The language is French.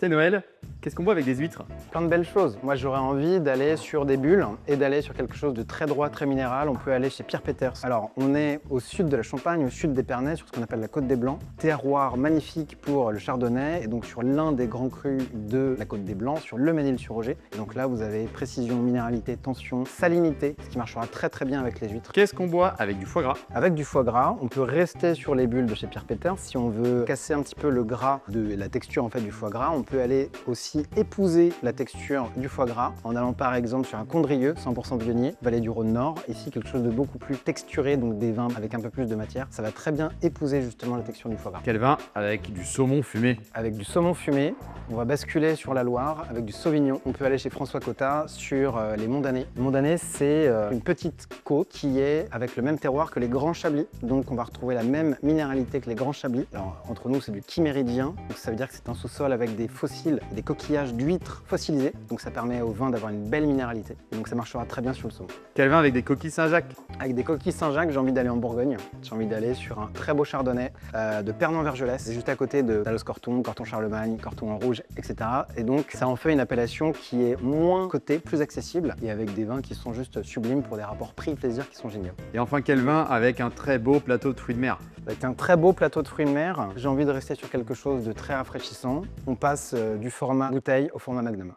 C'est Noël, qu'est-ce qu'on boit avec des huîtres? Plein de belles choses. Moi, j'aurais envie d'aller sur des bulles et d'aller sur quelque chose de très droit, très minéral. On peut aller chez Pierre Peters. Alors, on est au sud de la Champagne, au sud d'Épernay, sur ce qu'on appelle la Côte des Blancs. Terroir magnifique pour le chardonnay, et donc sur l'un des grands crus de la Côte des Blancs, sur le Ménil-sur-Roger. Et donc là, vous avez précision, minéralité, tension, salinité, ce qui marchera très bien avec les huîtres. Qu'est-ce qu'on boit avec du foie gras? Avec du foie gras, on peut rester sur les bulles de chez Pierre Peters. Si on veut casser un petit peu le gras de la texture en fait du foie gras, on peut aller aussi épouser la texture du foie gras en allant par exemple sur un condrieux 100% Vionnier, vallée du Rhône-Nord. Ici, quelque chose de beaucoup plus texturé, donc des vins avec un peu plus de matière. Ça va très bien épouser justement la texture du foie gras. Quel vin avec du saumon fumé? Avec du saumon fumé, on va basculer sur la Loire avec du Sauvignon. On peut aller chez François Cotta sur les Monts d'Année. Les Monts d'Année, c'est une petite côte qui est avec le même terroir que les Grands Chablis. Donc on va retrouver la même minéralité que les Grands Chablis. Alors entre nous, c'est du chiméridien. Donc ça veut dire que c'est un sous-sol avec des fossiles, des coquillages d'huîtres fossilisés. Donc ça permet au vin d'avoir une belle minéralité. Et donc ça marchera très bien sur le saumon. Quel vin avec des coquilles Saint-Jacques? Avec des coquilles Saint-Jacques, j'ai envie d'aller en Bourgogne. J'ai envie d'aller sur un très beau chardonnay de Pernon-Vergelès. C'est juste à côté de Talos-Corton, Corton-Charlemagne, Corton en rouge, etc. Et donc ça en fait une appellation qui est moins cotée, plus accessible et avec des vins qui sont juste sublimes pour des rapports prix-plaisir qui sont géniaux. Et enfin, quel vin avec un très beau plateau de fruits de mer? Avec un très beau plateau de fruits de mer, j'ai envie de rester sur quelque chose de très rafraîchissant. On passe du format bouteille au format Magnum.